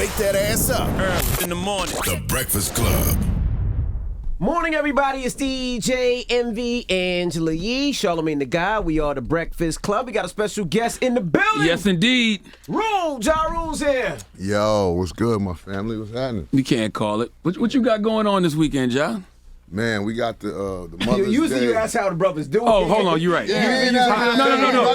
Wake that ass up. Early in the morning. The Breakfast Club. Morning, everybody. It's DJ MV Angela Yee, Charlamagne the Guy. We are the Breakfast Club. We got a special guest in the building. Yes, indeed. Ja Rule's here. Yo, what's good, my family? What's happening? We can't call it. What you got going on this weekend, Ja? Man, we got the Mother's Usually Day. you ask how the brothers doing. Oh, hold on, you're right. No.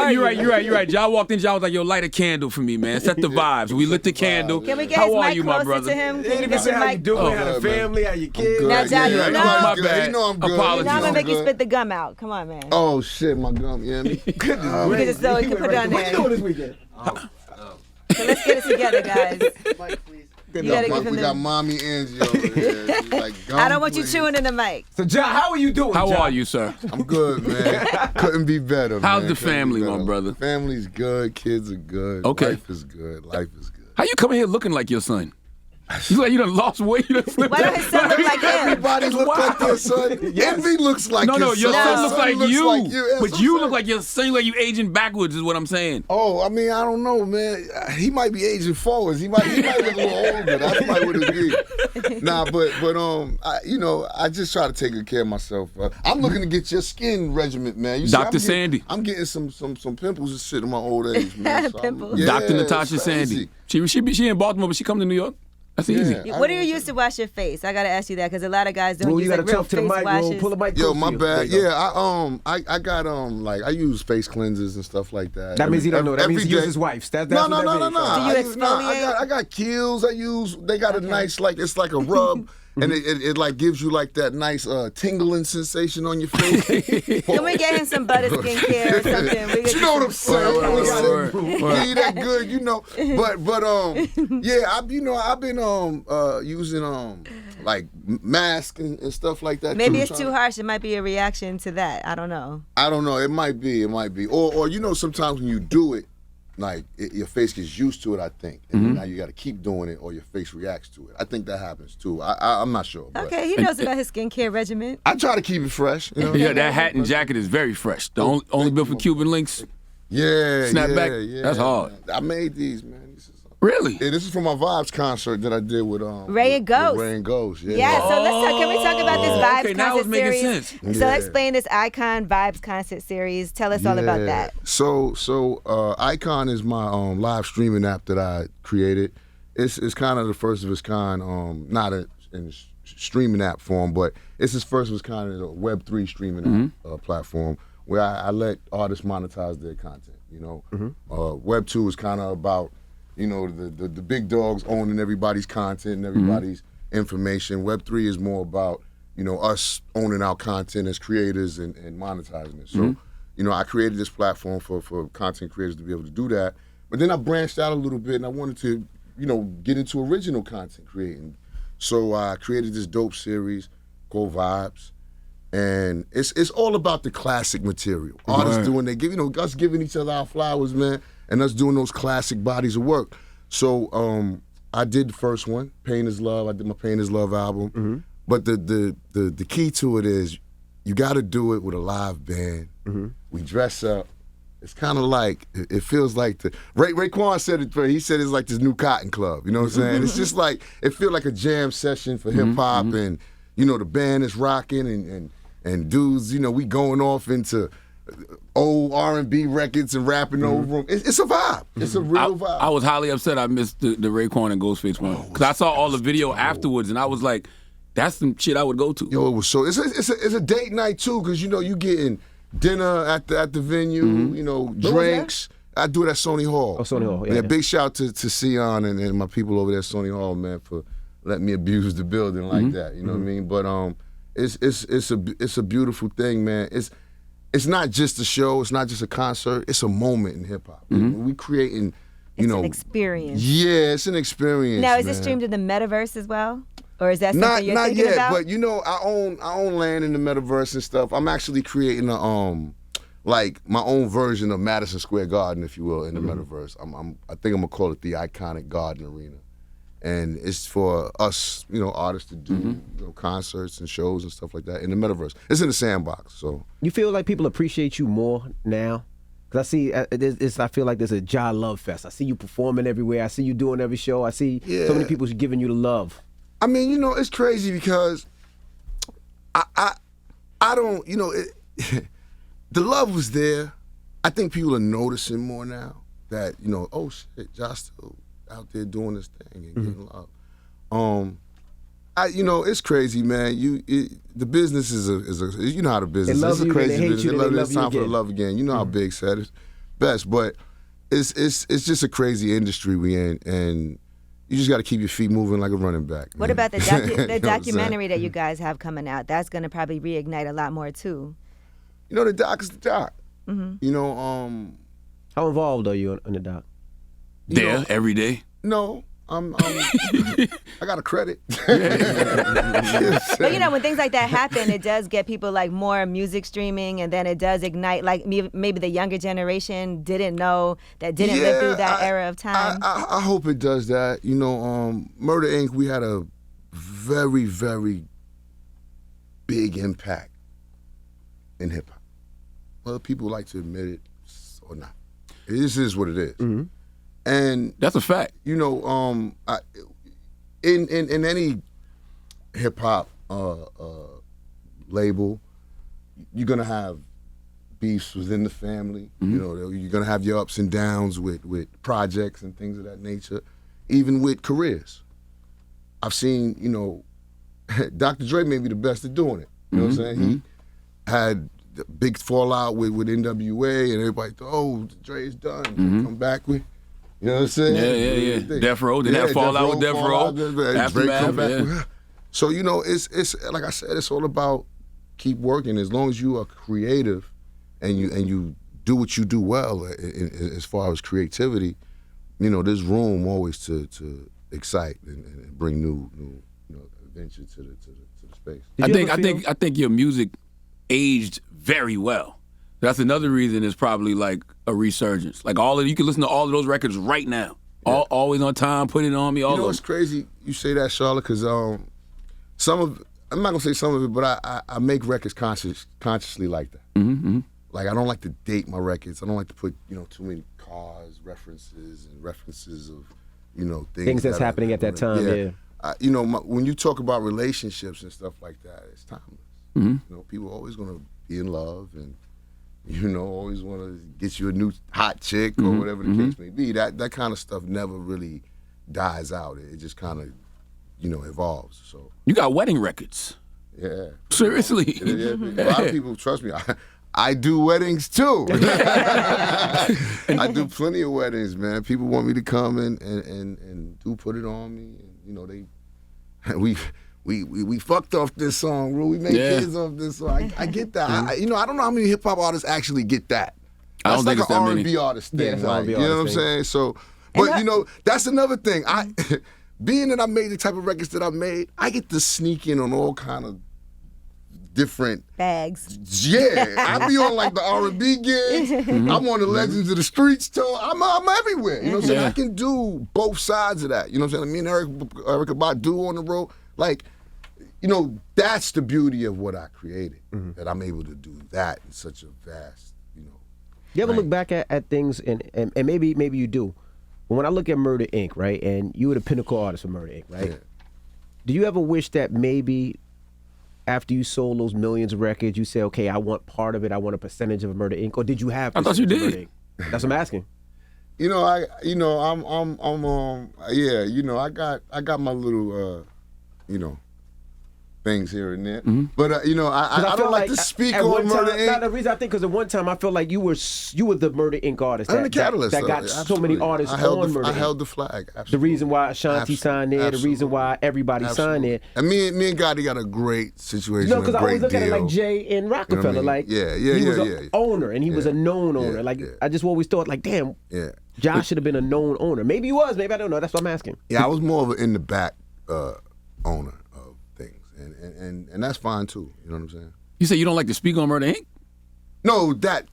You're right. Ja walked in. Ja was like, "Yo, light a candle for me, man. Set the vibes." We lit the candle. Can we get how his are mic you, my closer brother? to him? They didn't say how you doing, how the family, how your kids. Now, Ja, you know. My bad. You know I'm good. Apologies. Now I'm gonna make you good. spit the gum out. Come on, man. Oh shit, my gum. Yeah, me. Goodness Because it's so you can put it on What you there. doing this weekend? So let's get it together, guys. You gotta give him We got the. mommy Angie over here. She's like, gum, I don't want you please. chewing in the mic. So, Ja, how are you doing, How Ja? are you, sir? I'm good, man. Couldn't be better. How's man. the Couldn't family, be my better. brother? Family's good. Kids are good. Okay. Life is good. Life is good. How you coming here looking like your son? You like you done lost weight? You done flipped Why don't his son look like him? Everybody look like their son. Envy looks like No, his your son. son looks like you. Yeah, But so you sad. look like your son. Like you aging backwards is what I'm saying. Oh, I mean, I don't know, man. He might be aging forwards. He might look a little older. That's probably what it be. Nah, but I just try to take good care of myself. I'm looking to get your skin regimen, man. You see, Dr. Sandy. I'm getting some pimples and shit in my old age, man. So Pimples. yeah, Dr. Natasha it's crazy. Sandy. She in Baltimore, but she come to New York. That's easy. Yeah. What do you use to wash your face? I gotta ask you that because a lot of guys don't Rule, use you like gotta real talk to the face mic, Rule. washes. Pull the mic Yo, close my to you. bad. There you go. Yeah, I got I use face cleansers and stuff like that. That means he don't know. That Every means he day. uses wife's. That's No. what that means. Do you exfoliate? I got Kiehl's. They got a nice it's like a rub, and it like gives you like that nice tingling sensation on your face. Can we get him some butter skincare or something? We You know what I'm saying? Word. Yeah, that good, you know. But yeah, I've been using like masks and stuff like that. Maybe too, it's trying too to- harsh. It might be a reaction to that. I don't know. I don't know. It might be. Or sometimes when you do it, like your face gets used to it, I think, and now you got to keep doing it, or your face reacts to it. I think that happens too. I'm not sure. But Okay, he knows about his skincare regimen. I try to keep it fresh. You know? Yeah, that hat and jacket is very fresh. The only built for Cuban links. Yeah. Snapback? Yeah. That's hard. I made these, man. Really? Yeah, this is from my Vibes concert that I did with Ray and Ghost. Ray and Ghost. Yeah. Yeah, so let's talk. Can we talk about this Vibes okay, now concert it's making series? sense. So Yeah. explain this ICONN Vibes concert series. Tell us all about that. So ICONN is my live streaming app that I created. It's kind of the first of its kind, not in streaming app form, but it's its first of its kind in a Web3 streaming app, platform where I let artists monetize their content. Web 2 is kind of about the big dogs owning everybody's content and everybody's information. Web 3 is more about us owning our content as creators and monetizing it. So I created this platform for content creators to be able to do that. But then I branched out a little bit and I wanted to get into original content creating. So I created this dope series called Vibes. And it's all about the classic material. Artists doing us giving each other our flowers, man, and us doing those classic bodies of work. So I did the first one, Pain is Love. I did my Pain is Love album. But the key to it is you got to do it with a live band. We dress up. It's kind of like, it feels like Raekwon said it, he said it's like this new Cotton Club, you know what I'm saying? It's just like, it feels like a jam session for hip hop and, the band is rocking and dudes, we going off into old R&B records and rapping over them. It's a vibe. It's a real vibe. I was highly upset I missed the Raekwon and Ghostface one because I saw all the video afterwards and I was like, that's some shit I would go to. Yo, it was so. It's a date night too because you getting dinner at the venue. Drinks. I do it at Sony Hall. Oh, Sony Hall. Yeah. Yeah, big shout to Sion and my people over there at Sony Hall, man, for letting me abuse the building like that. You know what I mean? But it's a beautiful thing, man. It's not just a show. It's not just a concert. It's a moment in hip hop. We creating, It's an experience. Yeah, it's an experience. Now, is it man. streamed in the metaverse as well? Or is that something Not you're thinking yet, about? but I own land in the metaverse and stuff. I'm actually creating like my own version of Madison Square Garden, if you will, in the metaverse. I think I'm gonna call it the Iconic Garden Arena, and it's for us, artists to do concerts and shows and stuff like that in the metaverse. It's in the sandbox, so You feel like people appreciate you more now? Because I see, I feel like there's a Ja Love Fest. I see you performing everywhere. I see you doing every show. I see so many people giving you the love. I mean, you know, it's crazy because I don't, you know, the love was there. I think people are noticing more now that, you know, oh shit, Josh still out there doing this thing and getting love. You know, it's crazy, man. The business is a you know how the business is. It's a crazy business. It's time for the love again. You know how Big said it's best, but it's just a crazy industry we in, and you just got to keep your feet moving like a running back. What man. about the You know documentary that you guys have coming out? That's going to probably reignite a lot more too. You know, the doc is the doc. You know, How involved are you in the doc? There, every day. no, I got a credit. But you know, when things like that happen, it does get people like more music streaming, and then it does ignite like maybe the younger generation didn't know, that didn't live through that era of time. I hope it does that. You know, Murder Inc., we had a very, very big impact in hip hop. Whether people like to admit it or not, this is what it is. And That's a fact. you know, in any hip hop label, you're gonna have beefs within the family. You know, you're gonna have your ups and downs with projects and things of that nature, even with careers. I've seen, you know, Dr. Dre may be the best at doing it. You know what I'm saying? He had the big fallout with NWA, and everybody thought, oh, Dre is done. Come back with. You know what I'm saying? Yeah. Death Row. Did that fallout with Death Row? Aftermath, So, you know, it's like I said, it's all about keep working. As long as you are creative and you do what you do well as far as creativity, you know, there's room always to excite and bring new you know, adventure to the space. I think your music aged very well. That's another reason it's probably like a resurgence. Like you can listen to all of those records right now. Always on time, put it on me. All You know of what's crazy? You say that, Charlotte, because I'm not gonna say some of it, but I make records consciously like that. Like I don't like to date my records. I don't like to put, you know, too many cars, references of, you know, things that's happening at that time. Yeah. You know, when you talk about relationships and stuff like that, it's timeless. You know, people are always gonna be in love and, you know, always want to get you a new hot chick or whatever the case may be. That kind of stuff never really dies out. It just kind of, you know, evolves. So you got wedding records. yeah, Seriously. a lot of people trust me. I do weddings too. I do plenty of weddings, man. People want me to come and do put it on me. And, you know, we fucked off this song, Rue. We made kids off this song. I get that. You know, I don't know how many hip hop artists actually get that. I don't That's think like it's that an many. R&B artist thing. that's an like, R&B you know what I'm artist thing. saying? So, but you know, that's another thing. Being that I made the type of records that I made, I get to sneak in on all kind of different Bags. Yeah, I be on like the R&B gigs. I'm on the Legends of the Streets tour. I'm everywhere. You know what I'm saying? I can do both sides of that. You know what I'm saying? Me and Erykah Badu on the road. Like, you know, that's the beauty of what I created. That I'm able to do that in such a vast, you know. You ever look back at things and maybe you do, but when I look at Murder Inc., right, and you were the pinnacle artist of Murder Inc., right? Yeah. Do you ever wish that maybe after you sold those millions of records, you say, okay, I want part of it, I want a percentage of Murder Inc., or did you have? I thought you percentage of did. Murder Inc.? That's what I'm asking. You know, I'm yeah, you know, I got my little you know, things here and there. But you know, I don't like to speak at on one Murder time, Inc. The reason I think because at one time I felt like you were the Murder Inc. artist. I'm the catalyst. That got so many artists on Murder I Inc. held the flag. Absolutely. The reason why Ashanti signed there, the reason Absolutely. why everybody signed there. And me and Gotti got a great situation. No, because I always look deal. at it like Jay and Rockefeller. I mean? Like, Yeah, he was yeah. an owner, and he was a known owner. Like, I just always thought, like, damn, Yeah. Josh should have been a known owner. Maybe he was, maybe I don't know. That's what I'm asking. Yeah, I was more of an in the back owner of things, and that's fine too. You know what I'm saying? You say you don't like to speak on Murder Inc.? No, that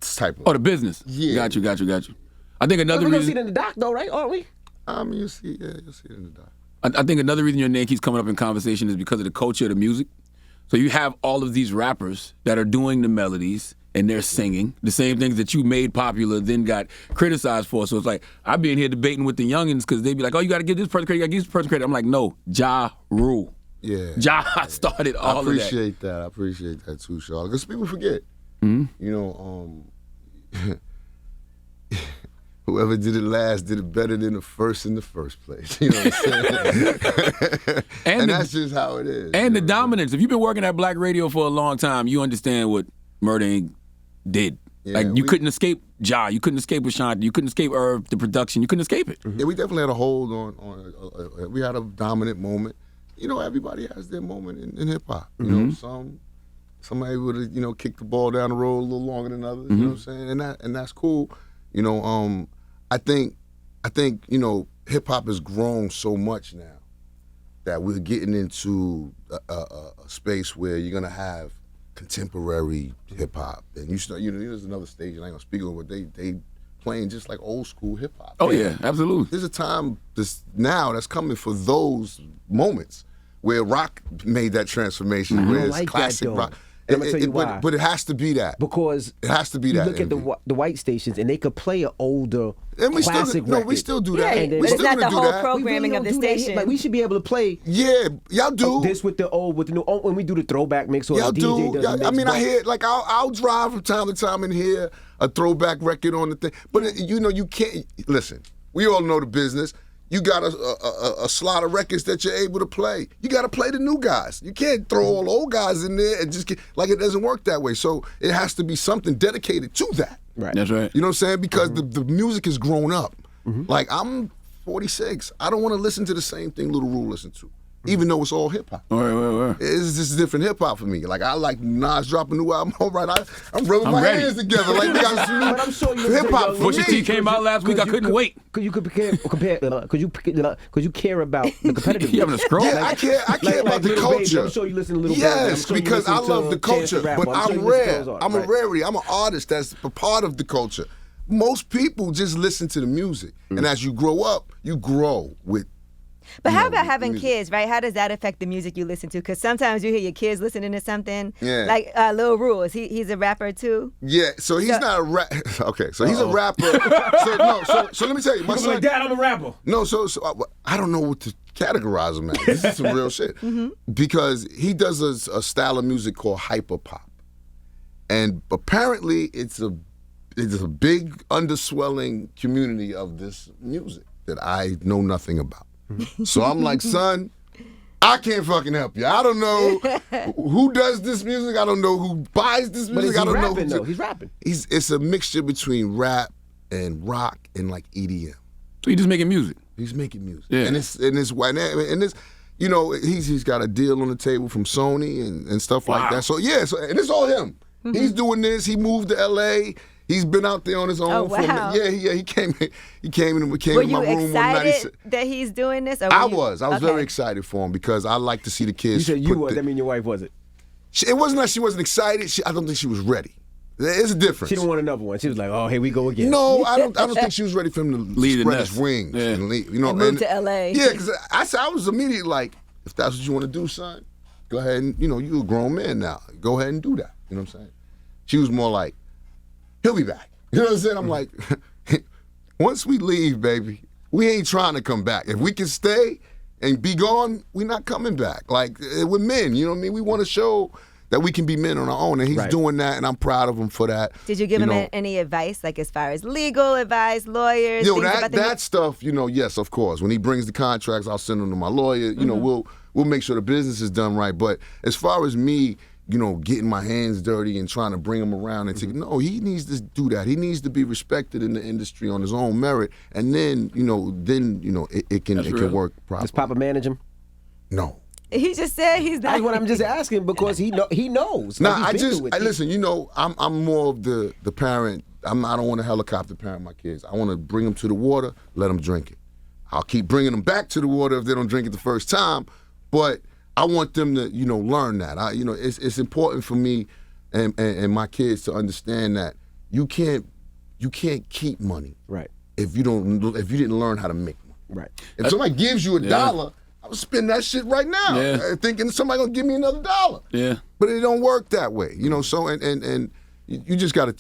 type of. Oh, the business. Yeah. Got you. I think another We're gonna see reason. it in the doc, though, right? Aren't we? I mean, you'll see it in the doc. I think another reason your name keeps coming up in conversation is because of the culture of the music. So you have all of these rappers that are doing the melodies and they're singing the same things that you made popular, then got criticized for. So it's like, I be in here debating with the youngins because they be like, oh, you got to give this person credit, you got to give this person credit. I'm like, no, Ja Rule. Yeah. Ja started all of that. I appreciate that too, Charlotte. Because people forget. Mm-hmm. You know, whoever did it last did it better than the first in the first place. You know what I'm saying? and that's just how it is. And the dominance. If you've been working at Black radio for a long time, you understand what Murder Inc. did. Yeah, like you couldn't escape Ja, you couldn't escape Ashanti, you couldn't escape Irv, the production, you couldn't escape it. Yeah, we definitely had a hold on we had a dominant moment. You know, everybody has their moment in hip hop. You know, somebody would have, you know, kicked the ball down the road a little longer than others. You know what I'm saying? And that's cool. You know, I think you know, hip hop has grown so much now that we're getting into a space where you're gonna have contemporary hip hop, and there's another stage, and I ain't gonna speak on, but they playing just like old school hip hop. Oh yeah, absolutely. There's a time now that's coming for those moments where rock made that transformation, where it's like classic that, rock. I'm gonna tell you why. But it has to be that. Because it has to be you that. look at the white stations, and they could play an older and we classic still, record. we still do that. Yeah, we but still it's not gonna the do whole that. programming of the station. Like we should be able to play. Yeah, y'all do. This with the old, with the new. When we do the throwback mix, or Y'all the DJ do. does the mix, I mean, but I hear like I'll drive from time to time and hear a throwback record on the thing. But you know, you can't listen. We all know the business. You got a slot of records that you're able to play. You got to play the new guys. You can't throw all old guys in there and just get, like, it doesn't work that way. So it has to be something dedicated to that. Right. That's right. You know what I'm saying? Because the music has grown up. Like, I'm 46. I don't want to listen to the same thing Little Rule listened to, even though it's all hip hop. Right. It's just different hip hop for me. Like, I like Nas dropping a new album. All right, I'm rubbing my ready. hands together. Like, we got some But I'm sure you hip hop for Pusha T me. came out last week, I couldn't wait. Because you could compare. Because you care about the competitive. You having a stroke? Yeah, I care about the Little culture. Baby, I'm sure you listen to Little Baby. Yes, I'm sure you because I listen to love the Chance the culture, Rapper. but I'm sure I'm you listen to rare. those artists, I'm a right. rarity. I'm an artist that's a part of the culture. Most people just listen to the music, and as you grow up, you grow with. But you how know, about having music. kids, right? How does that affect the music you listen to? Because sometimes you hear your kids listening to something. Yeah. Like Lil Rule, he's a rapper too? Yeah, so he's not a rap. Okay, so he's a rapper. So let me tell you, my You son. like, Dad, I'm a rapper. No, so I don't know what to categorize him as. This is some real shit. Because he does a style of music called hyper pop, and apparently it's a big underswelling community of this music that I know nothing about. So I'm like, son, I can't fucking help you. I don't know who does this music. I don't know who buys this But music. is he I don't rapping, know though? He's rapping. It's a mixture between rap and rock and like EDM. So you just making music. He's making music. Yeah. And it's white and it's you know, he's got a deal on the table from Sony and stuff like that. So yeah, and it's all him. He's doing this. He moved to LA. He's been out there on his own. Oh, wow. He came in Were my you room one night. excited that he's doing this? Or I were you- was Okay. very excited for him because I like to see the kids. You said you put was. That mean your wife wasn't. It wasn't that she wasn't excited. I don't think she was ready. There's a difference. She didn't want another one. She was like, "Oh, here we go again." No, I don't think she was ready for him to Leave the spread nest. his wings Yeah. and leave. You know, And move to LA. Yeah, because I was immediately like, if that's what you want to do, son, go ahead and you're a grown man now. Go ahead and do that. You know what I'm saying? She was more like, he'll be back. You know what I'm saying? I'm like, once we leave, baby, we ain't trying to come back. If we can stay and be gone, we're not coming back. Like, we're men, you know what I mean? We want to show that we can be men on our own, and he's Right. doing that, and I'm proud of him for that. Did you give him any advice, like as far as legal advice, lawyers? Yo, things about the that stuff, yes, of course. When he brings the contracts, I'll send them to my lawyer. You know, we'll make sure the business is done right. But as far as me, getting my hands dirty and trying to bring him around and no, he needs to do that. He needs to be respected in the industry on his own merit, and then it can work properly. Does Papa manage him? No. He just said he's not. That's what I'm just asking because he knows. Nah, Like, he's been through it. listen. I'm more of the parent. I don't want to helicopter parent my kids. I want to bring them to the water, let them drink it. I'll keep bringing them back to the water if they don't drink it the first time, but I want them to learn that. It's important for me and my kids to understand that you can't keep money Right. if you didn't learn how to make money. Right. If somebody gives you $1, I would spend that shit right now, thinking somebody gonna give me another $1. Yeah. But it don't work that way, So and you just gotta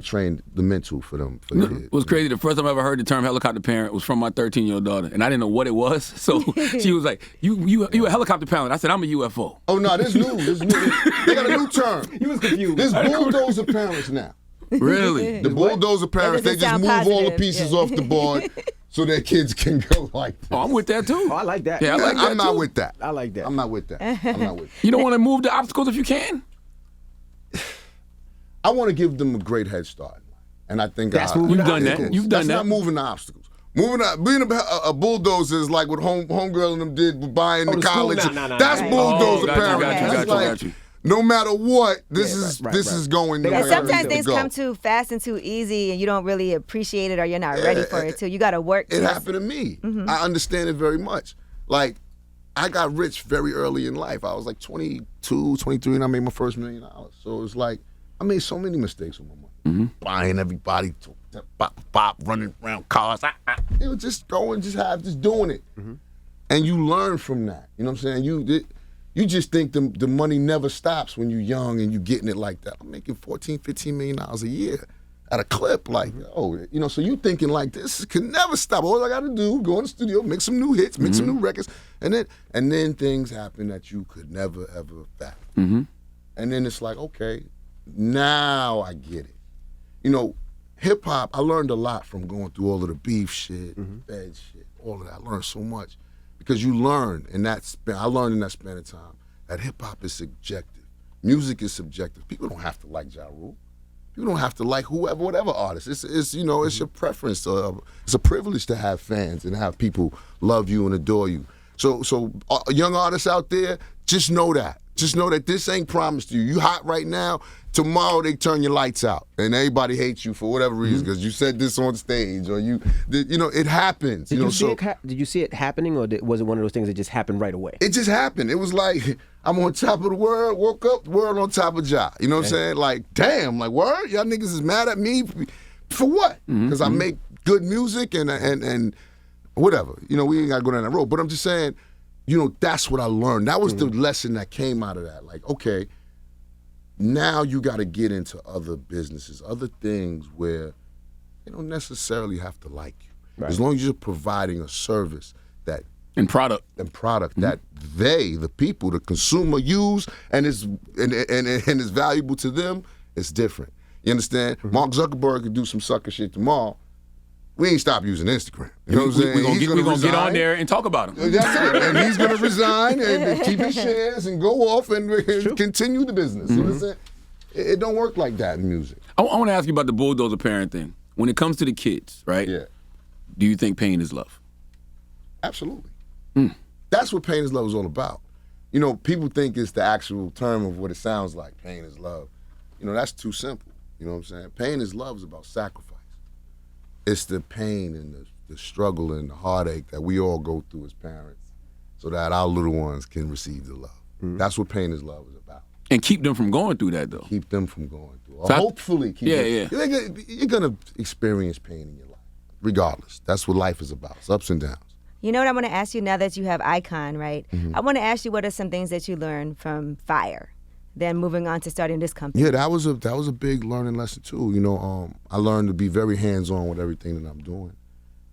train the mental for them. For the kids. It was crazy. The first time I ever heard the term helicopter parent was from my 13-year-old daughter, and I didn't know what it was. So she was like, "You a helicopter parent?" I said, "I'm a UFO." Oh no, this new. They got a new term. You was confused. There's bulldozer parents now. Really? The bulldozer parents, they doesn't just sound move all the positive, pieces yeah. off the board so their kids can go like that. Oh, I'm with that too. Oh, I like that. Yeah, I like that I'm not too. with that. I like that. I'm not with that. I'm not with that. You don't want to move the obstacles if you can. I want to give them a great head start. And I think That's moving You've the done that. obstacles. You've done that's that. not moving the obstacles. Being a bulldozer is like what homegirl and them did with buying the the school? college. Nah. That's Right. bulldozer got you, parents. got you, That's got you, like, got you. no matter what, this Yeah, is right. going the And way And I sometimes need to things go. come too fast and too easy, and you don't really appreciate it, or you're not ready for it too. You got to work. It to happened to me. I understand it very much. Like, I got rich very early in life. I was like 22, 23, and I made my first $1 million. So it's like, I made so many mistakes with my money. Buying everybody, bop, running around cars. It was just going, just doing it. And you learn from that. You know what I'm saying? You just think the money never stops when you're young and you getting it like that. I'm making $14, $15 million a year at a clip. Like, so you thinking like this can never stop. All I got to do, go in the studio, make some new hits, make some new records, and then things happen that you could never ever fathom. And then it's like, okay, now I get it. Hip hop, I learned a lot from going through all of the beef shit, bad shit, all of that. I learned so much. Because you learn I learned in that span of time that hip hop is subjective. Music is subjective. People don't have to like Ja Rule. People don't have to like whatever artist. It's your preference. It's a privilege to have fans and have people love you and adore you. So young artists out there, just know that. Just know that this ain't promised to you. You hot right now. Tomorrow they turn your lights out and everybody hates you for whatever reason because you said this on stage or it happens. Did you see it happening, or was it one of those things that just happened right away? It just happened. It was like I'm on top of the world. Woke up, the world on top of Ja. You know what I'm saying? Like, damn, like word, y'all niggas is mad at me for what? Because I make good music and whatever. We ain't gotta go down that road. But I'm just saying, that's what I learned. That was the lesson that came out of that. Like, okay. Now you got to get into other businesses, other things where they don't necessarily have to like you. Right. As long as you're providing a service and product that the people, the consumer use and is valuable to them, it's different. You understand? Mark Zuckerberg could do some sucker shit tomorrow. We ain't stop using Instagram. You know what I'm saying? We're going to get on there and talk about him. That's it. And he's going to resign and keep his shares and go off and continue the business. You know what I'm saying? It don't work like that in music. I want to ask you about the bulldozer parent thing. When it comes to the kids, right? Yeah. Do you think pain is love? Absolutely. That's what pain is love is all about. People think it's the actual term of what it sounds like. Pain is love. That's too simple. You know what I'm saying? Pain is love is about sacrifice. It's the pain and the struggle and the heartache that we all go through as parents so that our little ones can receive the love. That's what pain is love is about. And keep them from going through that, though. Keep them from going through. Or hopefully keep them. You're going to experience pain in your life, regardless. That's what life is about. It's ups and downs. You know what I want to ask you now that you have ICONN, right? I want to ask you what are some things that you learned from Fire, then moving on to starting this company. Yeah, that was a big learning lesson too. I learned to be very hands-on with everything that I'm doing.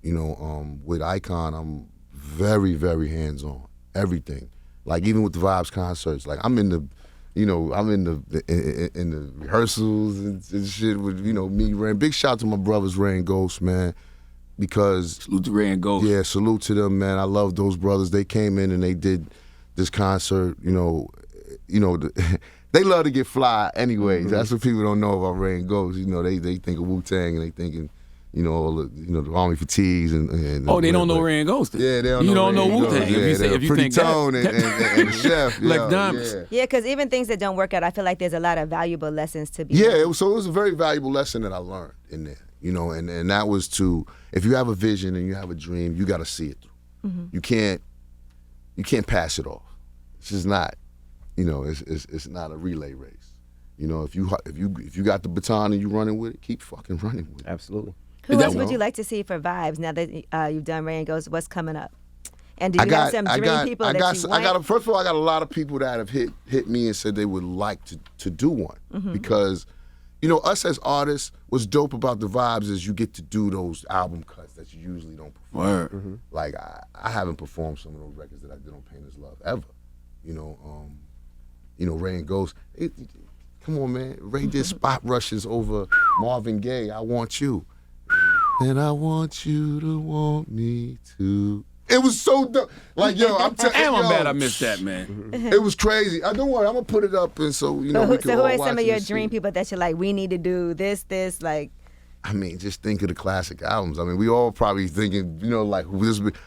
With ICONN, I'm very, very hands-on. Everything. Like even with the Vibes concerts, like I'm in the rehearsals and shit with me, Ray. Big shout out to my brothers Ray and Ghost, man, because salute to Ray and Ghost. Yeah, salute to them, man. I love those brothers. They came in and they did this concert. They love to get fly anyways. That's what people don't know about Ray and Ghost. They think of Wu-Tang and they thinking, all the Army fatigues and they don't know Ray and Ghost. Yeah, they don't you know. don't know Wu-Tang. Yeah, if you Pretty think Tone that. and the chef. Like diamonds. Yeah, because even things that don't work out, I feel like there's a lot of valuable lessons to be Yeah, learned. so it was a very valuable lesson that I learned in there. And that was if you have a vision and you have a dream, you got to see it through. You can't pass it off. It's just not. It's not a relay race. If you got the baton and you running with it, keep fucking running with it. Absolutely. Who else would you like to see for Vibes now that you've done Ray and Ghost? What's coming up? And do you have some dream people that you want? First of all, I got a lot of people that have hit me and said they would like to do one because, you know, us as artists, what's dope about the vibes is you get to do those album cuts that you usually don't perform. Word. Mm-hmm. Like I haven't performed some of those records that I did on Pain is Love ever. You know, Ray and Ghost. Come on, man. Ray did spot rushes over Marvin Gaye. I Want You. And I want you to want me too. It was so dope. Like, yo, I'm telling you. Damn, I'm bad I missed that, man. It was crazy. Don't worry, I'm going to put it up and so, you know, we can So all who are watch some it of your and see. dream people that you're like, we need to do this, like? I mean, just think of the classic albums. I mean, we all probably thinking, you know, like, this would be,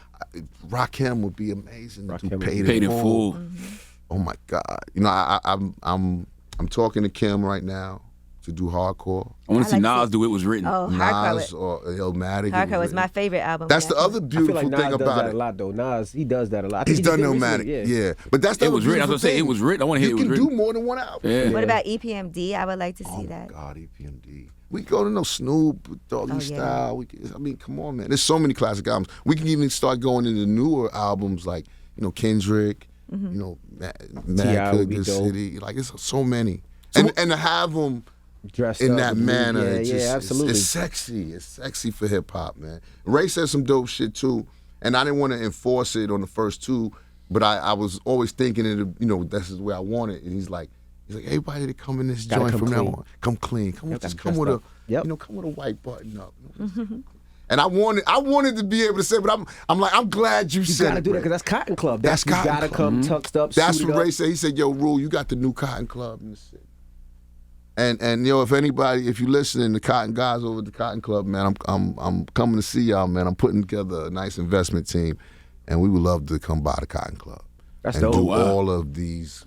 Rakim would be amazing to do Paid in Full. Mm-hmm. Oh, my God. You know, I'm talking to Kim right now to do Hardcore. I want to see I like Nas do It Was Written. Oh, Nas or Illmatic. Hardcore was my favorite album. That's the other I feel beautiful like Nas thing does about that it. a lot, though. Nas, he does that a lot. I He's think he done did Illmatic, recently, yeah. But that's the It other was written. I was beautiful gonna say thing. it was written. I want to hear You it was can written. do more than one album. Yeah. What about EPMD? I would like to see Oh that. my God, EPMD. We go to no Snoop, Doggy Oh, yeah. Style. I mean, come on, man. There's so many classic albums. We can even start going into newer albums like, you know, Kendrick, you know, Mad T.I. would Cook, be Good dope. City. Like, it's so many. And to have them Dressed in up that with blue- manner, Yeah, it's just, absolutely. It's sexy. It's sexy for hip hop, man. Ray said some dope shit too, and I didn't want to enforce it on the first two, but I was always thinking it, you know, this is the way I want it. And he's like, everybody that come in this Gotta joint come from clean. now on, come clean. Come Yep, just I'm come with dressed a, up. Yep. you know, come with a white button up. And I wanted to be able to say, but I'm like, I'm glad you You said gotta it. do that Ray. because that's Cotton Club. That's you Cotton gotta Club. come tucked up, That's suited what Ray up. said. He said, yo, Rule, you got the new Cotton Club in the city. And yo, if you listening, the Cotton guys over at the Cotton Club, man, I'm coming to see y'all, man. I'm putting together a nice investment team, and we would love to come by the Cotton Club That's and dope. do Wow. all of these,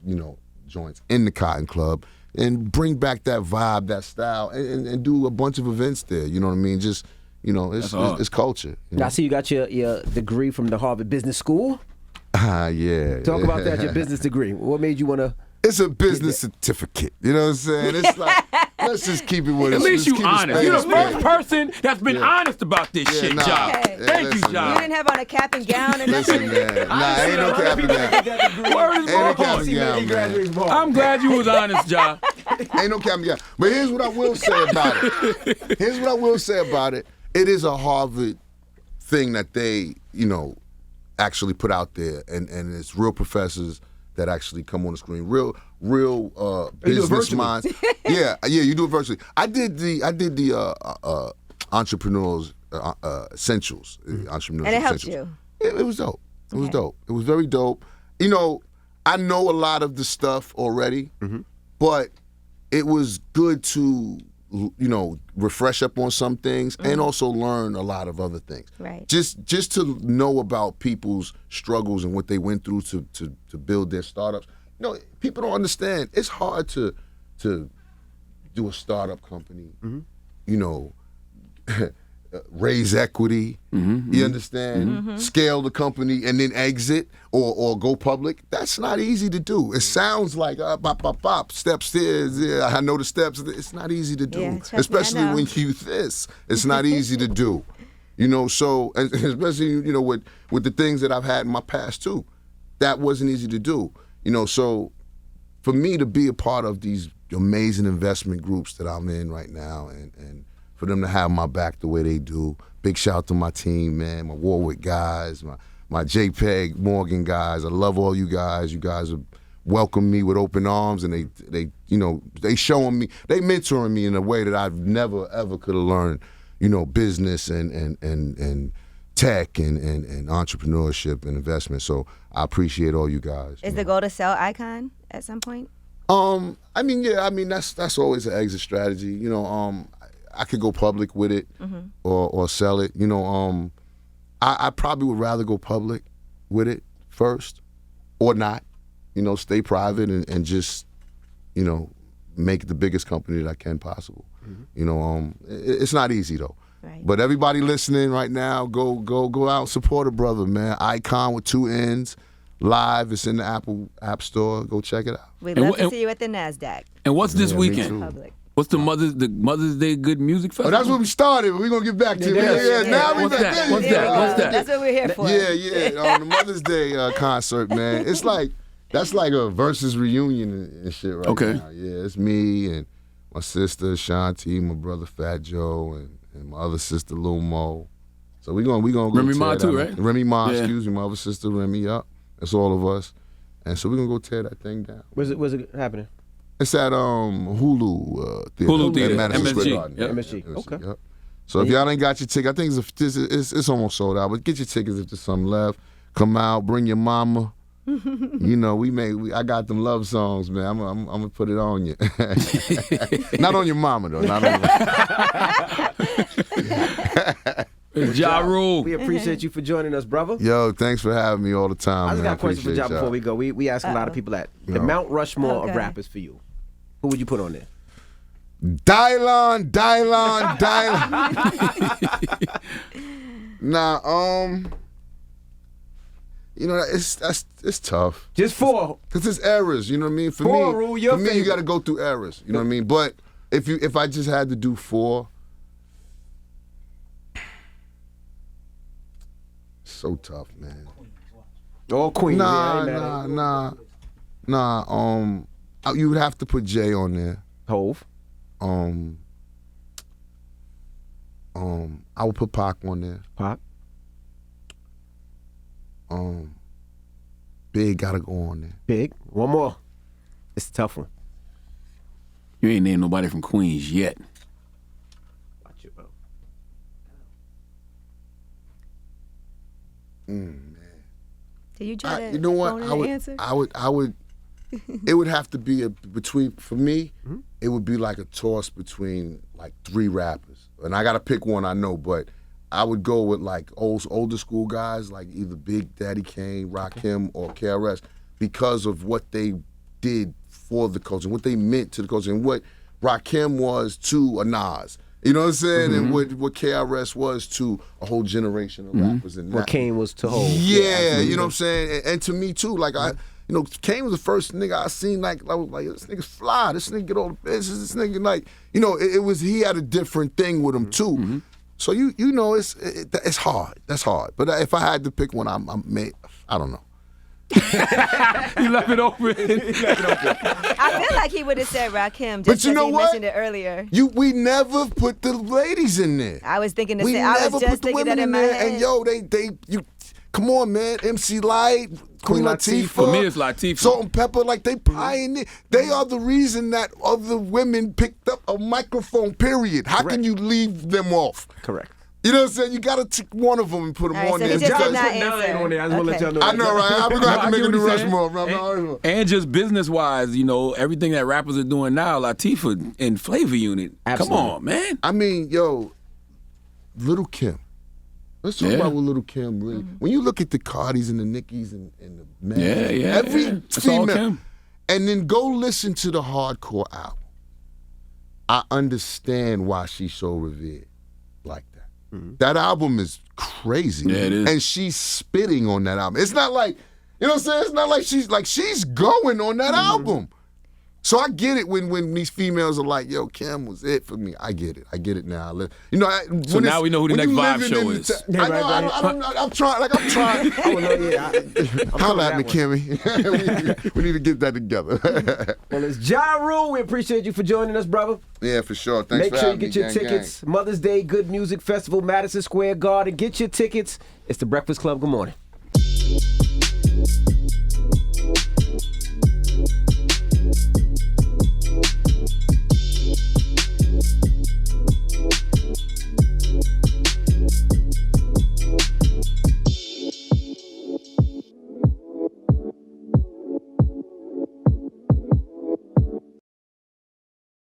you know, joints in the Cotton Club and bring back that vibe, that style, and do a bunch of events there. You know what I mean? Just, you know, it's culture. You know? Now, I see you got your degree from the Harvard Business School. Yeah. Talk about that, your business degree. What made you want to? It's a business certificate. You know what I'm saying? It's like, let's just keep it with At us. least Let's you keep it honest. You're the spade. first person that's been honest about this shit, nah. Ja. Okay. Thank you, listen, Ja. You didn't have on a cap and gown and Listen, nothing. man. Nah, ain't no cap in that. Word is Ain't no born. cap in that, man. I'm glad you was honest, Ja. Ain't no cap in that. But here's what I will say about it. It is a Harvard thing that they, you know, actually put out there, and it's real professors that actually come on the screen, real business virtually? minds. yeah, you do it virtually. I did the entrepreneurs essentials, entrepreneurs And it helped essentials. you. It was dope. It was Okay. dope. It was very dope. You know, I know a lot of the stuff already, but it was good to, you know, refresh up on some things and also learn a lot of other things. Right. Just to know about people's struggles and what they went through to build their startups. You know, people don't understand. It's hard to do a startup company. You know, raise equity. You understand? Scale the company and then exit or go public. That's not easy to do. It sounds like bop, steps here. Yeah, I know the steps. It's not easy to do, Yeah, trust me, I especially know. when you this. It's not easy to do. You know, so and especially, you know, with the things that I've had in my past too, that wasn't easy to do. You know, so for me to be a part of these amazing investment groups that I'm in right now, and for them to have my back the way they do, big shout out to my team, man, my Warwick guys, my JPEG Morgan guys. I love all you guys. You guys have welcomed me with open arms, and they you know, they showing me, they mentoring me in a way that I've never ever could have learned. You know, business and tech and entrepreneurship and investment. So I appreciate all you guys. Is the goal to sell ICONN at some point? I mean, yeah, I mean that's always an exit strategy. You know, I could go public with it or sell it. You know, I probably would rather go public with it first or not. You know, stay private and just, you know, make it the biggest company that I can possible. You know, it's not easy though. Right. But everybody listening right now, go out and support a brother, man. ICONN with 2 N's. Live. It's in the Apple App Store. Go check it out. We'd And love wh- to and- see you at the NASDAQ And what's this Yeah, me weekend? too. public. What's the Mother's Day Good Music Oh, Festival? that's what we started. We're gonna get back to it. Yeah, Now we What's back that? there. What's Yeah, that? What's that? That's what we're here for. Yeah. On the Mother's Day concert, man. It's like that's like a versus reunion and shit right Okay. now. Yeah, it's me and my sister Shanti, my brother Fat Joe, and my other sister Lil Mo. So we gonna go Remy tear Ma that too, out. right? Remy Ma, Yeah. excuse me, my other sister Remy. Yup, that's all of us. And so we're gonna go tear that thing down. Where's it happening? It's at Hulu Theater. Hulu Theater, at Madison MSG. Square Garden. Yep. MSG. Okay. Yep. So if y'all ain't got your ticket, I think it's almost sold out. But get your tickets if there's some left. Come out, bring your mama. You know, I got them love songs, man. I'm gonna put it on you. Not on your mama though. Not on Ja Rule. We appreciate you for joining us, brother. Yo, thanks for having me all the time. I just man. got a question for appreciate John before y'all. we go. We ask a lot of people that. The No. Mount Rushmore of Okay. rappers for you. Who would you put on there? Dylon. Nah, you know it's tough. Just 4. Cause it's errors, you know what I mean. For Four, me, Rule, your for me, you favorite. got to go through errors, you know what I mean. But if I just had to do 4, so tough, man. All Queen. Nah. You would have to put Jay on there. Hove. I would put Pac on there. Pac. Big gotta go on there. Big. One more. It's a tough one. You ain't named nobody from Queens yet. Watch it, bro. Did you try to You know what? phone in I the would. answer? I would. It would have to be between. For me, it would be like a toss between like 3 rappers, and I gotta pick one. I know, but I would go with like older school guys, like either Big Daddy Kane, Rakim, or KRS, because of what they did for the culture, what they meant to the culture, and what Rakim was to a Nas. You know what I'm saying? And what KRS was to a whole generation of rappers. And What Kane was to Hove. Yeah, you know what I'm saying? And to me too, like Kane was the first nigga I seen I was like, this nigga's fly, this nigga get all the business, this nigga like, it was, he had a different thing with him too. So you know, it's hard, that's hard. But if I had to pick one, I don't know. You left it open. I feel like he would have said Rakim just But you because know he what? mentioned it earlier. We never put the ladies in there. I was thinking the We same. I never was just put the thinking women that in my there. head. And yo, you come on, man. MC Light, Queen Latifah. For me, it's Latifah. Salt and Pepper, like they pioneer. They are the reason that other women picked up a microphone. Period. How can you leave them off? Correct. You know what I'm saying? You got to take one of them and put them All right, on so there. he just did Because- not Put 9 answer. on there. I just want to let y'all know. I know, right? We're gonna have to I make get a new what he's saying. Rushmore, bro. And just business-wise, everything that rappers are doing now, Latifah and Flavor Unit. Absolutely. Come on, man. I mean, yo, Little Kim. Let's talk about what Little Kim really. When you look at the Cardis and the Nickies and the men, every It's all female, Kim. and then go listen to the hardcore album. I understand why she's so revered like that. That album is crazy. Yeah, it is. And she's spitting on that album. It's not like, you know what I'm saying? It's not like she's going on that album. So I get it when these females are like, yo, Kim was it for me. I get it now. So now we know who the next Vibe show is. I know, I'm trying. Oh, no, yeah. Holla at me, Kimmy. we need to get that together. Well, it's Ja Rule. We appreciate you for joining us, brother. Yeah, for sure. Thanks Make for sure you having get me, your gang, tickets. Mother's Day Good Music Festival, Madison Square Garden. Get your tickets. It's the Breakfast Club. Good morning.